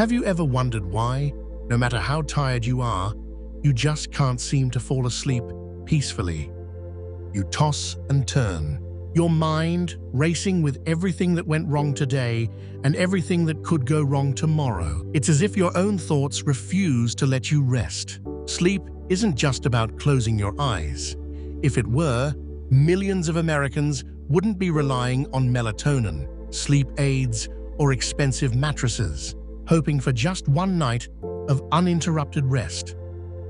Have you ever wondered why, no matter how tired you are, you just can't seem to fall asleep peacefully? You toss and turn, your mind racing with everything that went wrong today and everything that could go wrong tomorrow. It's as if your own thoughts refuse to let you rest. Sleep isn't just about closing your eyes. If it were, millions of Americans wouldn't be relying on melatonin, sleep aids, or expensive mattresses, hoping for just one night of uninterrupted rest.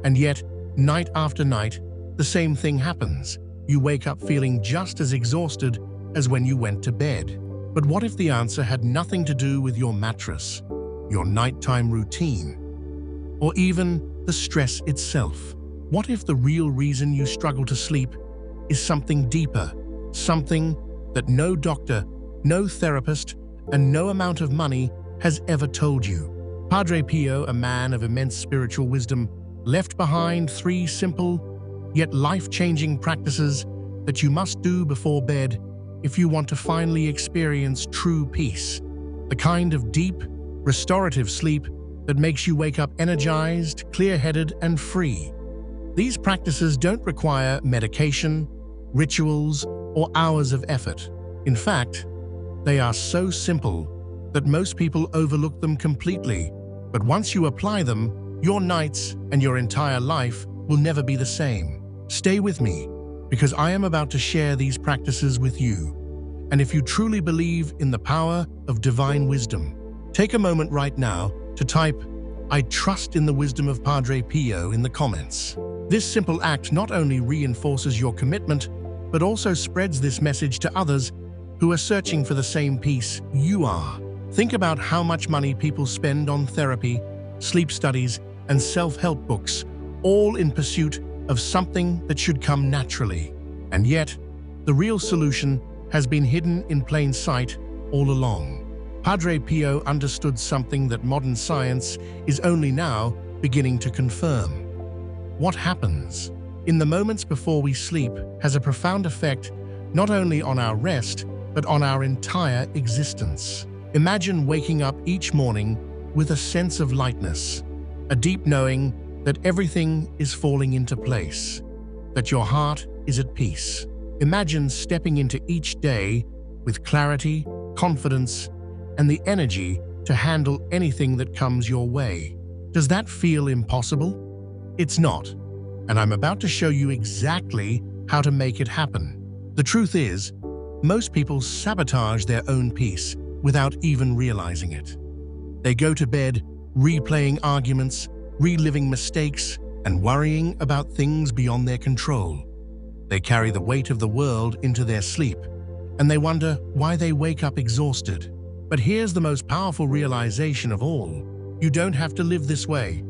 And yet, night after night, the same thing happens. You wake up feeling just as exhausted as when you went to bed. But what if the answer had nothing to do with your mattress, your nighttime routine, or even the stress itself? What if the real reason you struggle to sleep is something deeper, something that no doctor, no therapist, and no amount of money has ever told you? Padre Pio, a man of immense spiritual wisdom, left behind 3 simple yet life-changing practices that you must do before bed if you want to finally experience true peace, the kind of deep, restorative sleep that makes you wake up energized, clear-headed, and free. These practices don't require medication, rituals, or hours of effort. In fact, they are so simple that most people overlook them completely. But once you apply them, your nights and your entire life will never be the same. Stay with me, because I am about to share these practices with you. And if you truly believe in the power of divine wisdom, take a moment right now to type, "I trust in the wisdom of Padre Pio" in the comments. This simple act not only reinforces your commitment, but also spreads this message to others who are searching for the same peace you are. Think about how much money people spend on therapy, sleep studies, and self-help books, all in pursuit of something that should come naturally. And yet, the real solution has been hidden in plain sight all along. Padre Pio understood something that modern science is only now beginning to confirm. What happens in the moments before we sleep has a profound effect not only on our rest, but on our entire existence. Imagine waking up each morning with a sense of lightness, a deep knowing that everything is falling into place, that your heart is at peace. Imagine stepping into each day with clarity, confidence, and the energy to handle anything that comes your way. Does that feel impossible? It's not, and I'm about to show you exactly how to make it happen. The truth is, most people sabotage their own peace without even realizing it. They go to bed replaying arguments, reliving mistakes, and worrying about things beyond their control. They carry the weight of the world into their sleep, and they wonder why they wake up exhausted. But here's the most powerful realization of all: you don't have to live this way.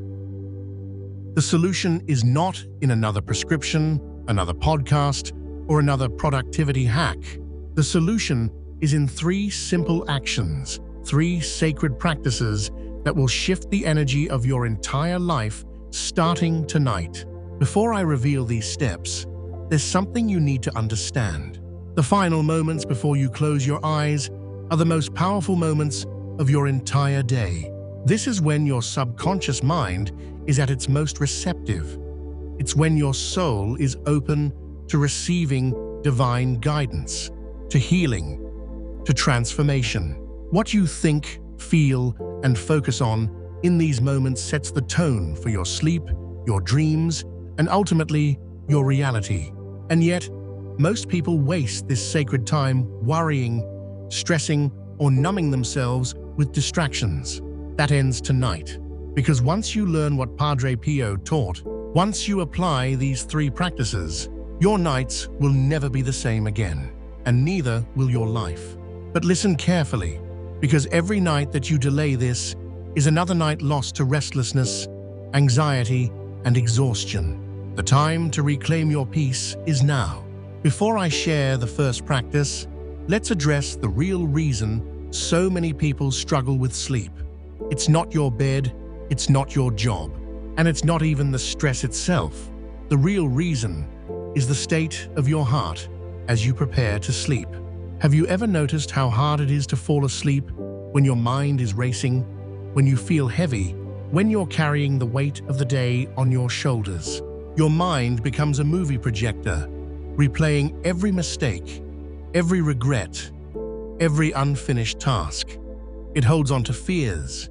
The solution is not in another prescription, another podcast, or another productivity hack. The solution is in 3 simple actions, 3 sacred practices that will shift the energy of your entire life starting tonight. Before I reveal these steps, there's something you need to understand. The final moments before you close your eyes are the most powerful moments of your entire day. This is when your subconscious mind is at its most receptive. It's when your soul is open to receiving divine guidance, to healing, to transformation. What you think, feel, and focus on in these moments sets the tone for your sleep, your dreams, and ultimately, your reality. And yet, most people waste this sacred time worrying, stressing, or numbing themselves with distractions. That ends tonight. Because once you learn what Padre Pio taught, once you apply these 3 practices, your nights will never be the same again, and neither will your life. But listen carefully, because every night that you delay this is another night lost to restlessness, anxiety, and exhaustion. The time to reclaim your peace is now. Before I share the first practice, let's address the real reason so many people struggle with sleep. It's not your bed, it's not your job, and it's not even the stress itself. The real reason is the state of your heart as you prepare to sleep. Have you ever noticed how hard it is to fall asleep when your mind is racing, when you feel heavy, when you're carrying the weight of the day on your shoulders. Your mind becomes a movie projector, replaying every mistake, every regret, every unfinished task. It holds on to fears,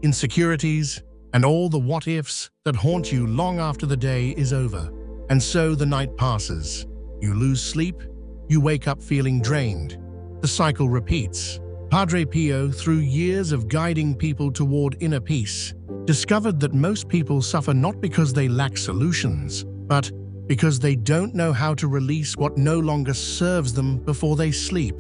insecurities, and all the what-ifs that haunt you long after the day is over. And so the night passes. You lose sleep, you wake up feeling drained. The cycle repeats. Padre Pio, through years of guiding people toward inner peace, discovered that most people suffer not because they lack solutions, but because they don't know how to release what no longer serves them before they sleep.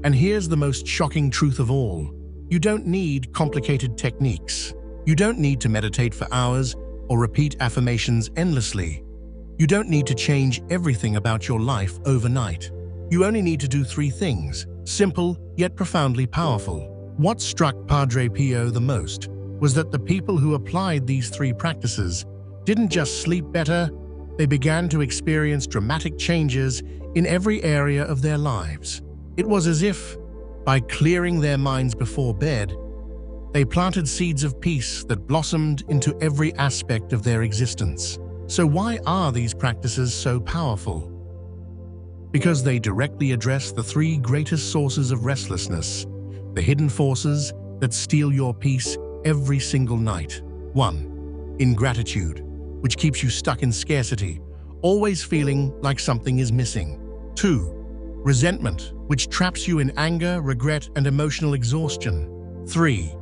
And here's the most shocking truth of all. You don't need complicated techniques. You don't need to meditate for hours or repeat affirmations endlessly. You don't need to change everything about your life overnight. You only need to do 3 things, simple yet profoundly powerful. What struck Padre Pio the most was that the people who applied these 3 practices didn't just sleep better, they began to experience dramatic changes in every area of their lives. It was as if, by clearing their minds before bed, they planted seeds of peace that blossomed into every aspect of their existence. So why are these practices so powerful? Because they directly address the 3 greatest sources of restlessness, the hidden forces that steal your peace every single night. 1. Ingratitude, which keeps you stuck in scarcity, always feeling like something is missing. 2. Resentment, which traps you in anger, regret, and emotional exhaustion. 3.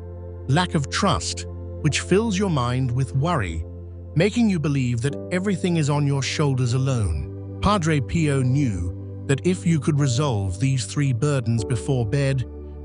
Lack of trust, which fills your mind with worry, making you believe that everything is on your shoulders alone. Padre Pio knew that if you could resolve these 3 burdens before bed,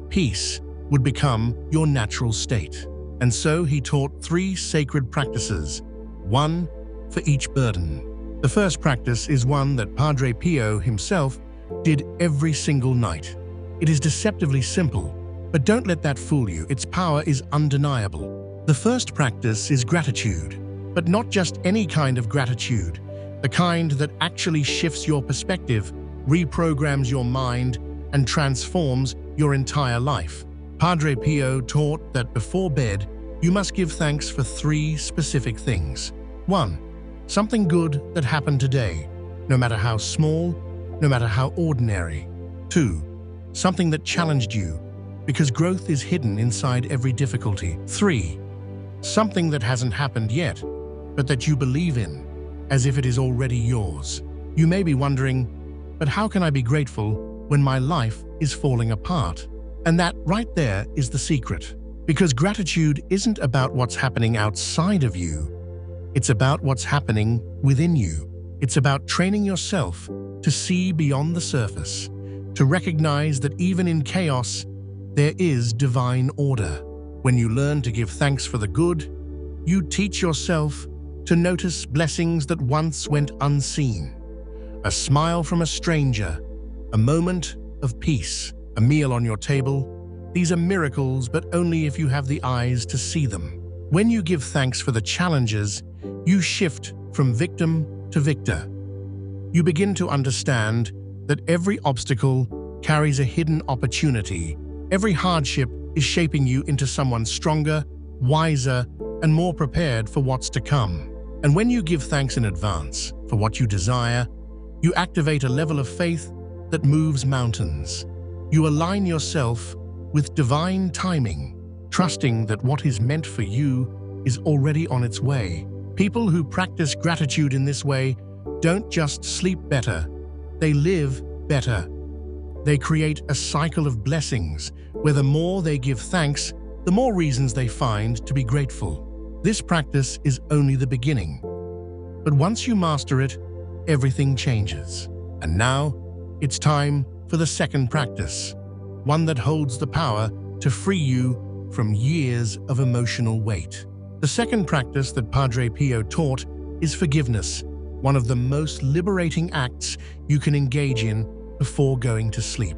peace would become your natural state. And so he taught 3 sacred practices, 1 for each burden. The first practice is one that Padre Pio himself did every single night. It is deceptively simple, but don't let that fool you. Its power is undeniable. The first practice is gratitude, but not just any kind of gratitude, the kind that actually shifts your perspective, reprograms your mind, and transforms your entire life. Padre Pio taught that before bed, you must give thanks for 3 specific things. 1. Something good that happened today, no matter how small, no matter how ordinary. 2. Something that challenged you, because growth is hidden inside every difficulty. 3. Something that hasn't happened yet, but that you believe in, as if it is already yours. You may be wondering, but how can I be grateful when my life is falling apart? And that right there is the secret. Because gratitude isn't about what's happening outside of you. It's about what's happening within you. It's about training yourself to see beyond the surface, to recognize that even in chaos, there is divine order. When you learn to give thanks for the good, you teach yourself to notice blessings that once went unseen. A smile from a stranger, a moment of peace, a meal on your table. These are miracles, but only if you have the eyes to see them. When you give thanks for the challenges, you shift from victim to victor. You begin to understand that every obstacle carries a hidden opportunity. Every hardship is shaping you into someone stronger, wiser, and more prepared for what's to come. And when you give thanks in advance for what you desire, you activate a level of faith that moves mountains. You align yourself with divine timing, trusting that what is meant for you is already on its way. People who practice gratitude in this way don't just sleep better, they live better. They create a cycle of blessings where the more they give thanks, the more reasons they find to be grateful. This practice is only the beginning. But once you master it, everything changes. And now, it's time for the second practice, one that holds the power to free you from years of emotional weight. The second practice that Padre Pio taught is forgiveness, one of the most liberating acts you can engage in before going to sleep.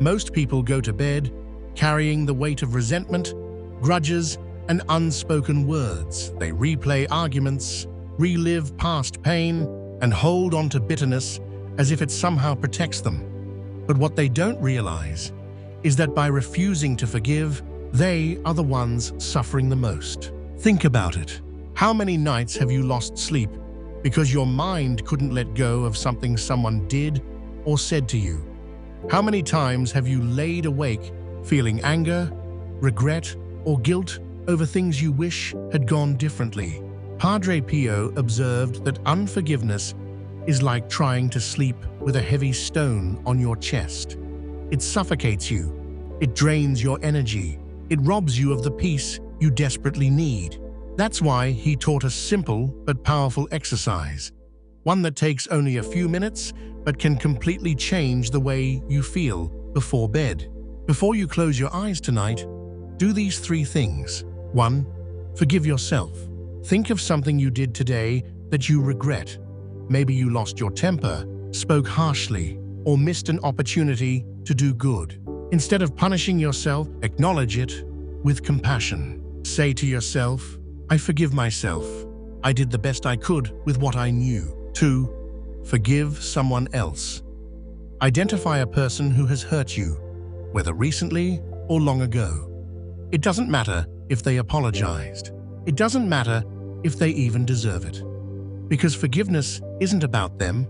Most people go to bed carrying the weight of resentment, grudges, and unspoken words. They replay arguments, relive past pain, and hold on to bitterness as if it somehow protects them. But what they don't realize is that by refusing to forgive, They are the ones suffering the most. Think about it. How many nights have you lost sleep because your mind couldn't let go of something someone did or said to you? How many times have you laid awake feeling anger, regret, or guilt over things you wish had gone differently? Padre Pio observed that unforgiveness is like trying to sleep with a heavy stone on your chest. It suffocates you. It drains your energy. It robs you of the peace you desperately need. That's why he taught a simple but powerful exercise, one that takes only a few minutes but can completely change the way you feel before bed. Before you close your eyes tonight, do these 3 things. 1. Forgive yourself. Think of something you did today that you regret. Maybe you lost your temper, spoke harshly, or missed an opportunity to do good. Instead of punishing yourself, acknowledge it with compassion. Say to yourself, I forgive myself. I did the best I could with what I knew. 2. Forgive someone else. Identify a person who has hurt you, whether recently or long ago. It doesn't matter if they apologized. It doesn't matter if they even deserve it. Because forgiveness isn't about them,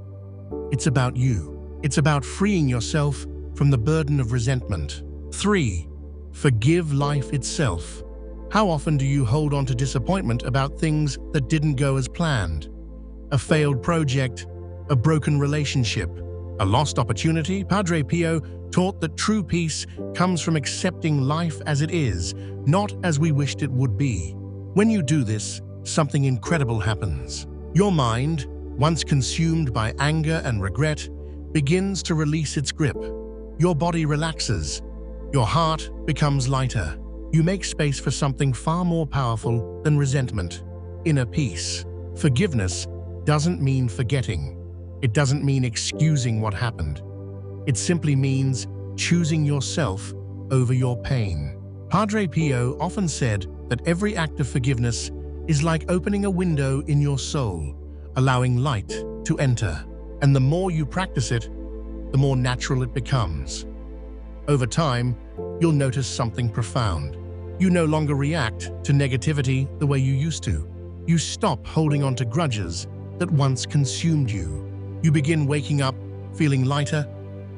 it's about you. It's about freeing yourself from the burden of resentment. 3. Forgive life itself. How often do you hold on to disappointment about things that didn't go as planned? A failed project, a broken relationship, a lost opportunity? Padre Pio taught that true peace comes from accepting life as it is, not as we wished it would be. When you do this, something incredible happens. Your mind, once consumed by anger and regret, begins to release its grip. Your body relaxes. Your heart becomes lighter. You make space for something far more powerful than resentment: inner peace. Forgiveness doesn't mean forgetting. It doesn't mean excusing what happened. It simply means choosing yourself over your pain. Padre Pio often said that every act of forgiveness is like opening a window in your soul, allowing light to enter. And the more you practice it, the more natural it becomes. Over time, you'll notice something profound. You no longer react to negativity the way you used to. You stop holding on to grudges that once consumed you. You begin waking up feeling lighter,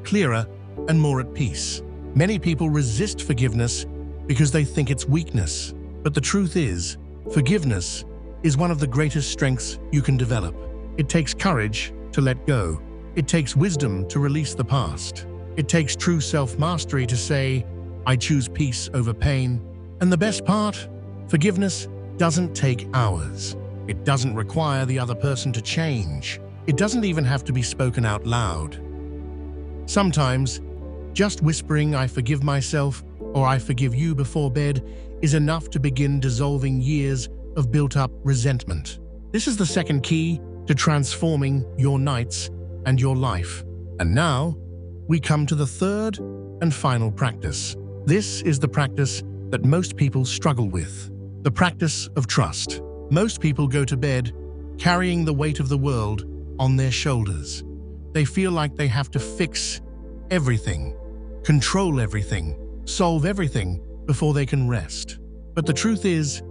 clearer, and more at peace. Many people resist forgiveness because they think it's weakness. But the truth is, forgiveness is one of the greatest strengths you can develop. It takes courage to let go. It takes wisdom to release the past. It takes true self-mastery to say, I choose peace over pain. And the best part? Forgiveness doesn't take hours. It doesn't require the other person to change. It doesn't even have to be spoken out loud. Sometimes, just whispering I forgive myself or I forgive you before bed is enough to begin dissolving years of built-up resentment. This is the second key to transforming your nights and your life. And now, we come to the third and final practice. This is the practice that most people struggle with, the practice of trust. Most people go to bed carrying the weight of the world on their shoulders. They feel like they have to fix everything, control everything, solve everything before they can rest. But the truth is,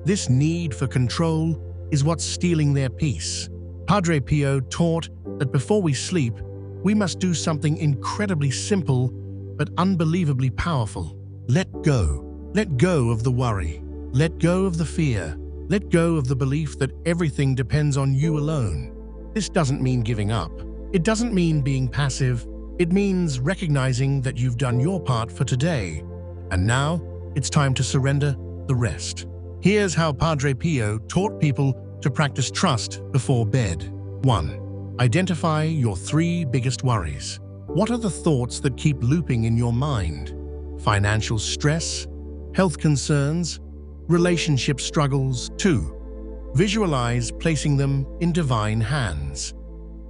this need for control is what's stealing their peace. Padre Pio taught that before we sleep, we must do something incredibly simple but unbelievably powerful. Let go. Let go of the worry. Let go of the fear. Let go of the belief that everything depends on you alone. This doesn't mean giving up. It doesn't mean being passive. It means recognizing that you've done your part for today, and now it's time to surrender the rest. Here's how Padre Pio taught people to practice trust before bed. 1. Identify your 3 biggest worries. What are the thoughts that keep looping in your mind? Financial stress, health concerns, relationship struggles. 2. Visualize placing them in divine hands.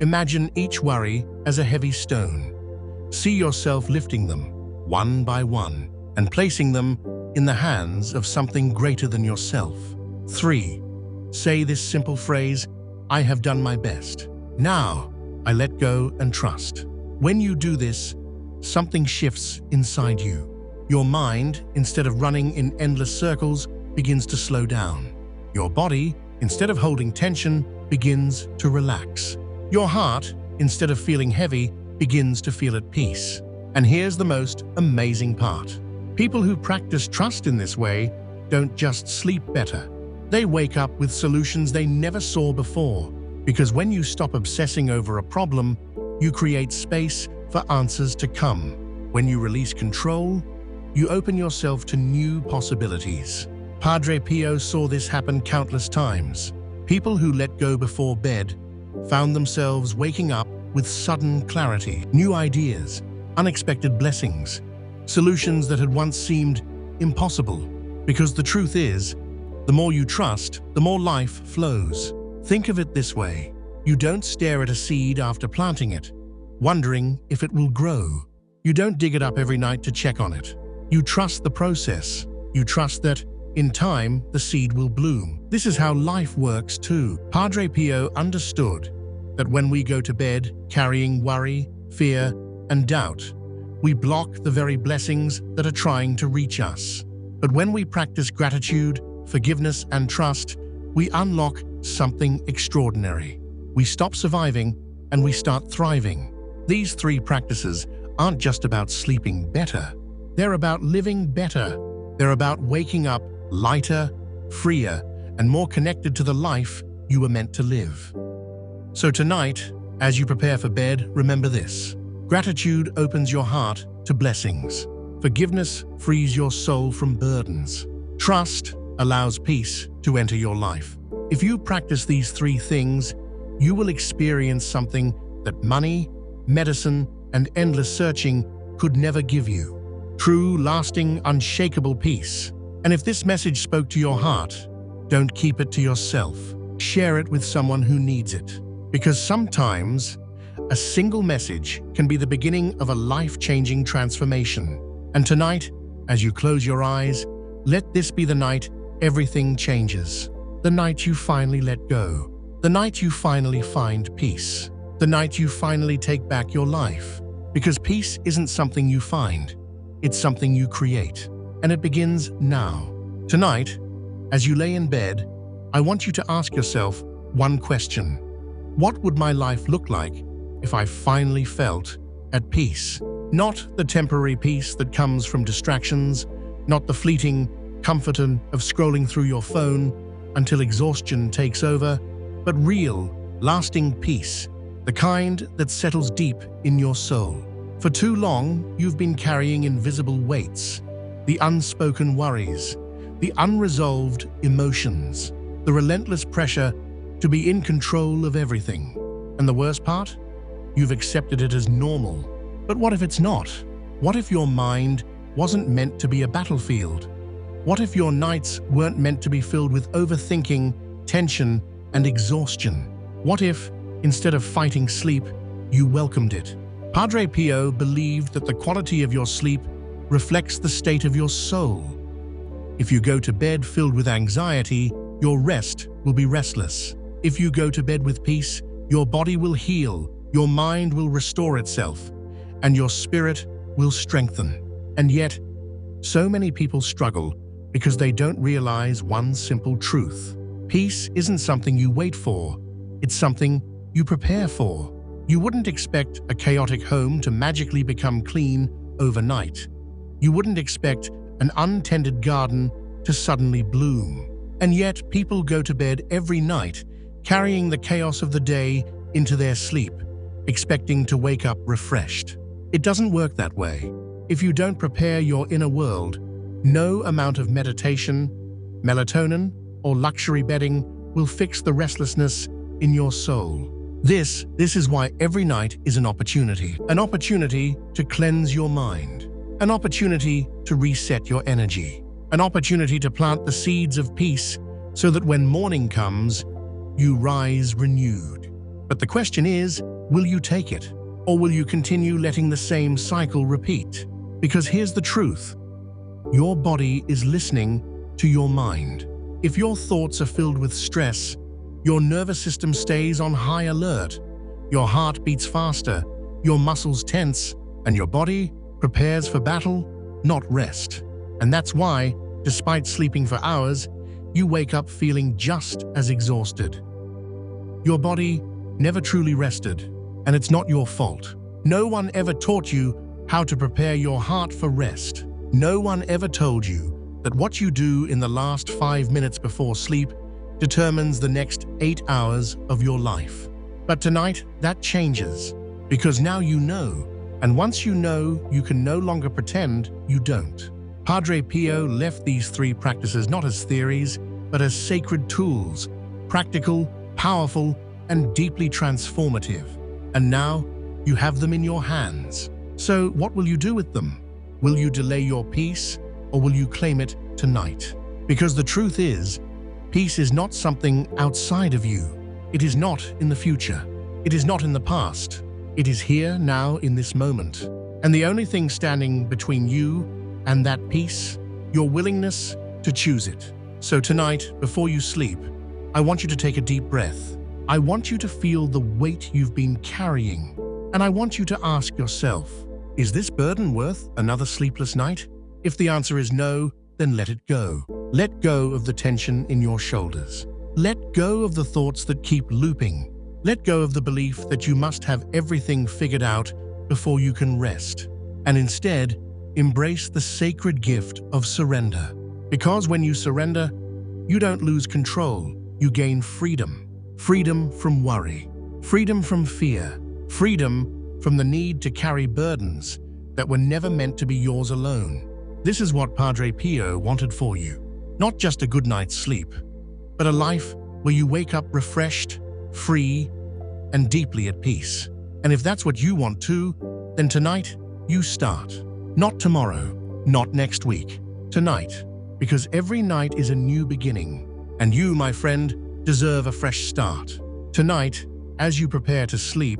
Imagine each worry as a heavy stone. See yourself lifting them, one by one, and placing them in the hands of something greater than yourself. 3. Say this simple phrase, I have done my best. Now, I let go and trust. When you do this, something shifts inside you. Your mind, instead of running in endless circles, begins to slow down. Your body, instead of holding tension, begins to relax. Your heart, instead of feeling heavy, begins to feel at peace. And here's the most amazing part. People who practice trust in this way don't just sleep better. They wake up with solutions they never saw before. Because when you stop obsessing over a problem, you create space for answers to come. When you release control, you open yourself to new possibilities. Padre Pio saw this happen countless times. People who let go before bed found themselves waking up with sudden clarity, new ideas, unexpected blessings, solutions that had once seemed impossible. Because the truth is, the more you trust, the more life flows. Think of it this way. You don't stare at a seed after planting it, wondering if it will grow. You don't dig it up every night to check on it. You trust the process. You trust that, in time, the seed will bloom. This is how life works too. Padre Pio understood that when we go to bed carrying worry, fear, and doubt, we block the very blessings that are trying to reach us. But when we practice gratitude, forgiveness, and trust, we unlock something extraordinary. We stop surviving and we start thriving. These three practices aren't just about sleeping better. They're about living better. They're about waking up lighter, freer, and more connected to the life you were meant to live. So tonight, as you prepare for bed, remember this. Gratitude opens your heart to blessings. Forgiveness frees your soul from burdens. Trust allows peace to enter your life. If you practice these three things, you will experience something that money, medicine, and endless searching could never give you. True, lasting, unshakable peace. And if this message spoke to your heart, don't keep it to yourself. Share it with someone who needs it. Because sometimes, a single message can be the beginning of a life-changing transformation. And tonight, as you close your eyes, let this be the night everything changes. The night you finally let go. The night you finally find peace. The night you finally take back your life. Because peace isn't something you find. It's something you create. And it begins now. Tonight, as you lay in bed, I want you to ask yourself one question. What would my life look like if I finally felt at peace? Not the temporary peace that comes from distractions, not the fleeting comfort of scrolling through your phone until exhaustion takes over, but real, lasting peace, the kind that settles deep in your soul. For too long, you've been carrying invisible weights, the unspoken worries, the unresolved emotions, the relentless pressure to be in control of everything. And the worst part? You've accepted it as normal. But what if it's not? What if your mind wasn't meant to be a battlefield? What if your nights weren't meant to be filled with overthinking, tension, and exhaustion? What if, instead of fighting sleep, you welcomed it? Padre Pio believed that the quality of your sleep reflects the state of your soul. If you go to bed filled with anxiety, your rest will be restless. If you go to bed with peace, your body will heal, your mind will restore itself, and your spirit will strengthen. And yet, so many people struggle because they don't realize one simple truth. Peace isn't something you wait for, it's something you prepare for. You wouldn't expect a chaotic home to magically become clean overnight. You wouldn't expect an untended garden to suddenly bloom. And yet, people go to bed every night carrying the chaos of the day into their sleep, expecting to wake up refreshed. It doesn't work that way. If you don't prepare your inner world, no amount of meditation, melatonin, or luxury bedding will fix the restlessness in your soul. This is why every night is an opportunity to cleanse your mind, an opportunity to reset your energy, an opportunity to plant the seeds of peace so that when morning comes, you rise renewed. But the question is, will you take it? Or will you continue letting the same cycle repeat? Because here's the truth. Your body is listening to your mind. If your thoughts are filled with stress, your nervous system stays on high alert. Your heart beats faster, your muscles tense, and your body prepares for battle. not rest. And that's why, despite sleeping for hours, you wake up feeling just as exhausted. Your body never truly rested, and it's not your fault. No one ever taught you how to prepare your heart for rest. No one ever told you that what you do in the last 5 minutes before sleep determines the next 8 hours of your life. But tonight, that changes, because now you know, and once you know, you can no longer pretend you don't. Padre Pio left these 3 practices not as theories, but as sacred tools, practical, powerful, and deeply transformative. And now, you have them in your hands. So what will you do with them? Will you delay your peace, or will you claim it tonight? Because the truth is, peace is not something outside of you. It is not in the future. It is not in the past. It is here, now, in this moment. And the only thing standing between you and that peace, your willingness to choose it. So tonight, before you sleep, I want you to take a deep breath. I want you to feel the weight you've been carrying. And I want you to ask yourself, is this burden worth another sleepless night? If the answer is no, then let it go. Let go of the tension in your shoulders. Let go of the thoughts that keep looping. Let go of the belief that you must have everything figured out before you can rest. And instead, embrace the sacred gift of surrender. Because when you surrender, you don't lose control, you gain freedom. Freedom from worry, freedom from fear, freedom from the need to carry burdens that were never meant to be yours alone. This is what Padre Pio wanted for you. Not just a good night's sleep, but a life where you wake up refreshed, free, and deeply at peace. And if that's what you want too, then tonight you start. Not tomorrow, not next week. Tonight, because every night is a new beginning. And you, my friend, deserve a fresh start. Tonight, as you prepare to sleep,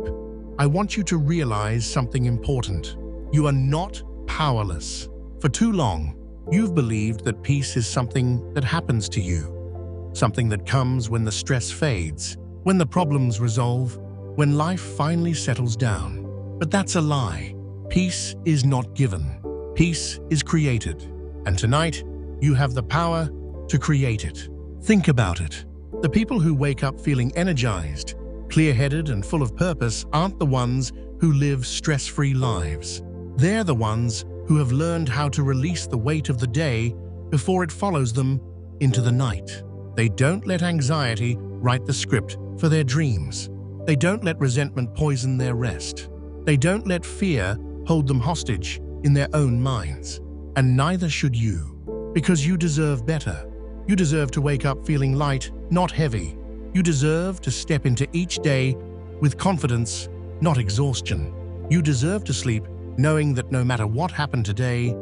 I want you to realize something important. You are not powerless. For too long, you've believed that peace is something that happens to you. Something that comes when the stress fades, when the problems resolve, when life finally settles down. But that's a lie. Peace is not given. Peace is created. And tonight, you have the power to create it. Think about it. The people who wake up feeling energized, clear-headed, and full of purpose aren't the ones who live stress-free lives. They're the ones who have learned how to release the weight of the day before it follows them into the night. They don't let anxiety write the script for their dreams. They don't let resentment poison their rest. They don't let fear hold them hostage in their own minds. And neither should you, because you deserve better. You deserve to wake up feeling light, not heavy. You deserve to step into each day with confidence, not exhaustion. You deserve to sleep knowing that no matter what happened today,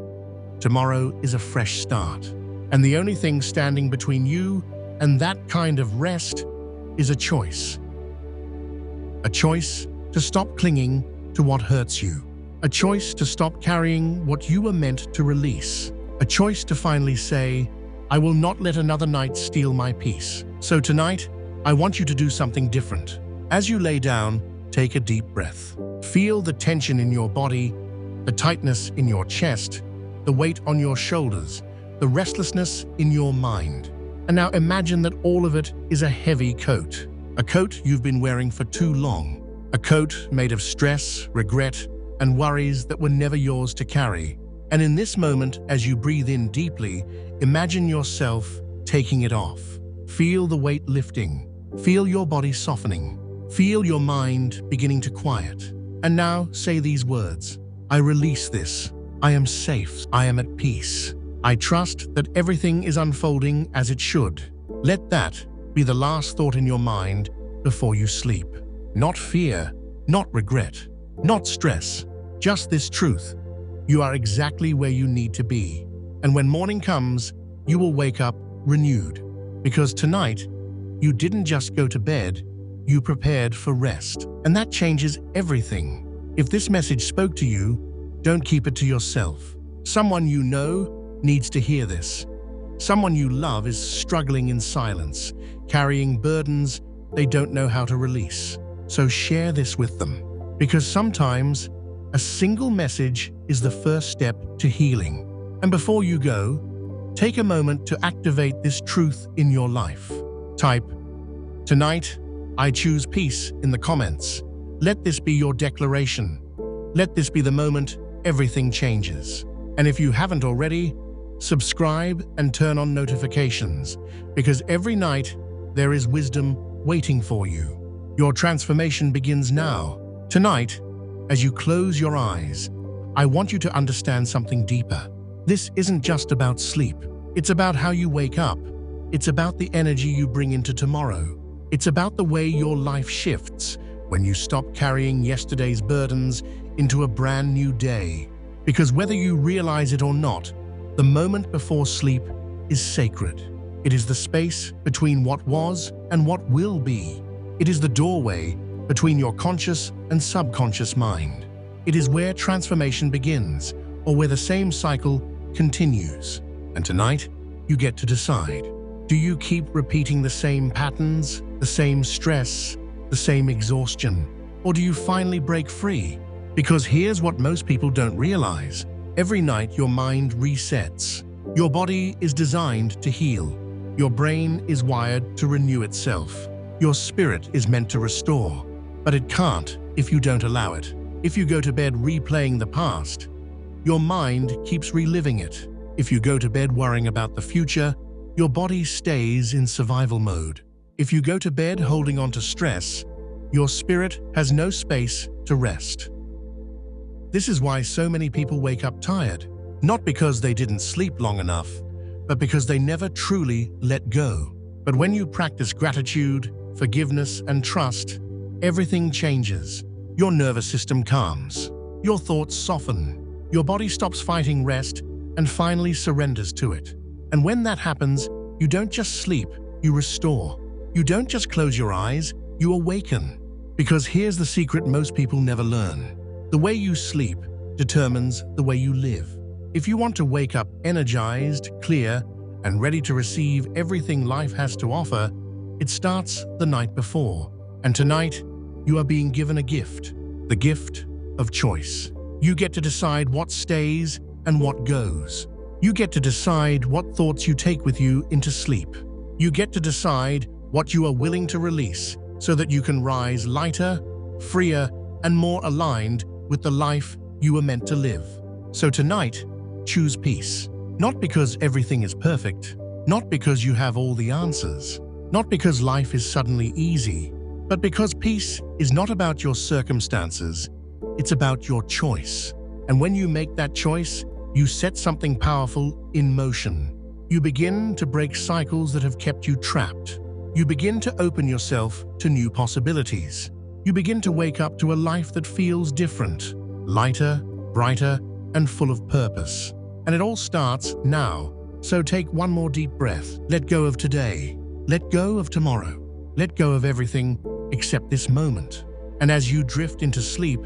tomorrow is a fresh start. And the only thing standing between you and that kind of rest is a choice. A choice to stop clinging to what hurts you. A choice to stop carrying what you were meant to release. A choice to finally say, I will not let another night steal my peace. So tonight, I want you to do something different. As you lay down, take a deep breath. Feel the tension in your body, the tightness in your chest, the weight on your shoulders, the restlessness in your mind. And now imagine that all of it is a heavy coat. A coat you've been wearing for too long. A coat made of stress, regret, and worries that were never yours to carry. And in this moment, as you breathe in deeply, imagine yourself taking it off. Feel the weight lifting. Feel your body softening. Feel your mind beginning to quiet. And now say these words. I release this. I am safe. I am at peace. I trust that everything is unfolding as it should. Let that be the last thought in your mind before you sleep. Not fear, not regret, not stress, just this truth. You are exactly where you need to be. And when morning comes, you will wake up renewed. Because tonight, you didn't just go to bed, you prepared for rest. And that changes everything. If this message spoke to you, don't keep it to yourself. Someone you know needs to hear this. Someone you love is struggling in silence, carrying burdens they don't know how to release. So share this with them. Because sometimes, a single message is the first step to healing. And before you go, take a moment to activate this truth in your life. Type, "Tonight, I choose peace" in the comments. Let this be your declaration. Let this be the moment everything changes. And if you haven't already, subscribe and turn on notifications, because every night there is wisdom waiting for you. Your transformation begins now. Tonight, as you close your eyes, I want you to understand something deeper. This isn't just about sleep. It's about how you wake up. It's about the energy you bring into tomorrow. It's about the way your life shifts when you stop carrying yesterday's burdens into a brand new day. Because whether you realize it or not, the moment before sleep is sacred. It is the space between what was and what will be. It is the doorway between your conscious and subconscious mind. It is where transformation begins, or where the same cycle continues. And tonight, you get to decide. Do you keep repeating the same patterns, the same stress, the same exhaustion? Or do you finally break free? Because here's what most people don't realize. Every night your mind resets. Your body is designed to heal. Your brain is wired to renew itself. Your spirit is meant to restore. But it can't if you don't allow it. If you go to bed replaying the past, your mind keeps reliving it. If you go to bed worrying about the future, your body stays in survival mode. If you go to bed holding on to stress, your spirit has no space to rest. This is why so many people wake up tired, not because they didn't sleep long enough, but because they never truly let go. But when you practice gratitude, forgiveness, and trust, everything changes. Your nervous system calms. Your thoughts soften. Your body stops fighting rest and finally surrenders to it. And when that happens, you don't just sleep, you restore. You don't just close your eyes, you awaken. Because here's the secret most people never learn. The way you sleep determines the way you live. If you want to wake up energized, clear, and ready to receive everything life has to offer, it starts the night before. And tonight, you are being given a gift, the gift of choice. You get to decide what stays and what goes. You get to decide what thoughts you take with you into sleep. You get to decide what you are willing to release so that you can rise lighter, freer, and more aligned with the life you were meant to live. So tonight, choose peace. Not because everything is perfect, not because you have all the answers, not because life is suddenly easy, but because peace is not about your circumstances, it's about your choice. And when you make that choice, you set something powerful in motion. You begin to break cycles that have kept you trapped. You begin to open yourself to new possibilities. You begin to wake up to a life that feels different, lighter, brighter, and full of purpose. And it all starts now. So take one more deep breath. Let go of today. Let go of tomorrow. Let go of everything except this moment. And as you drift into sleep,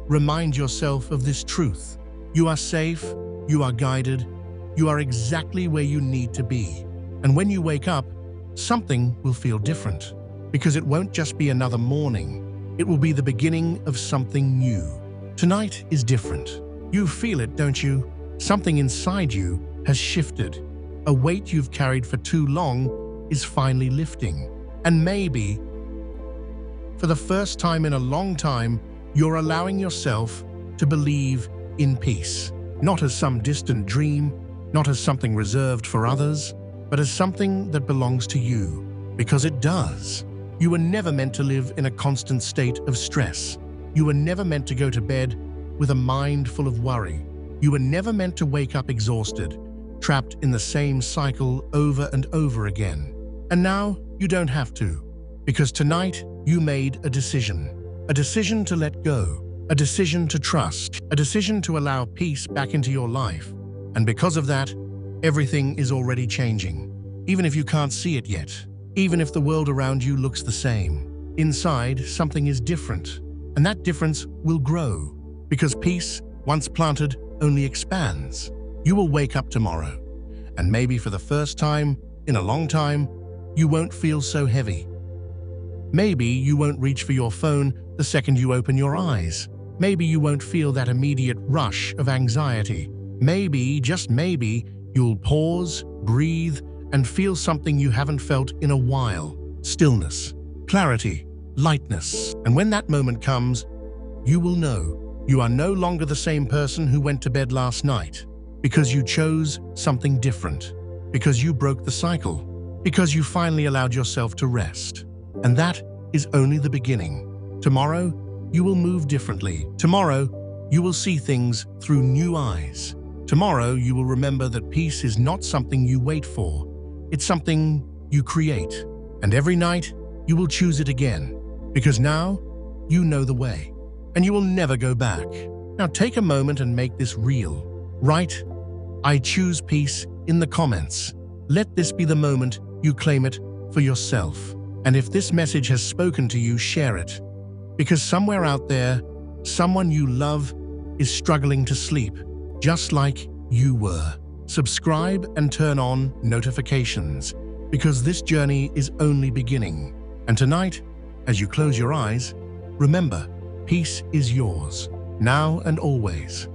remind yourself of this truth. You are safe, you are guided, you are exactly where you need to be. And when you wake up, something will feel different. Because it won't just be another morning. It will be the beginning of something new. Tonight is different. You feel it, don't you? Something inside you has shifted. A weight you've carried for too long is finally lifting. And maybe, for the first time in a long time, you're allowing yourself to believe in peace. Not as some distant dream, not as something reserved for others, but as something that belongs to you. Because it does. You were never meant to live in a constant state of stress. You were never meant to go to bed with a mind full of worry. You were never meant to wake up exhausted, trapped in the same cycle over and over again. And now you don't have to. Because tonight you made a decision. A decision to let go. A decision to trust. A decision to allow peace back into your life. And because of that, everything is already changing. Even if you can't see it yet. Even if the world around you looks the same. Inside, something is different. And that difference will grow. Because peace, once planted, only expands. You will wake up tomorrow. And maybe for the first time in a long time, you won't feel so heavy. Maybe you won't reach for your phone the second you open your eyes. Maybe you won't feel that immediate rush of anxiety. Maybe, just maybe, you'll pause, breathe, and feel something you haven't felt in a while. Stillness, clarity, lightness. And when that moment comes, you will know you are no longer the same person who went to bed last night, because you chose something different, because you broke the cycle, because you finally allowed yourself to rest. And that is only the beginning. Tomorrow, you will move differently. Tomorrow, you will see things through new eyes. Tomorrow, you will remember that peace is not something you wait for. It's something you create. And every night, you will choose it again, because now you know the way, and you will never go back. Now take a moment and make this real. Write, "I choose peace," in the comments. Let this be the moment you claim it for yourself. And if this message has spoken to you, share it. Because somewhere out there, someone you love is struggling to sleep, just like you were. Subscribe and turn on notifications, because this journey is only beginning. And tonight, as you close your eyes, remember, peace is yours, now and always.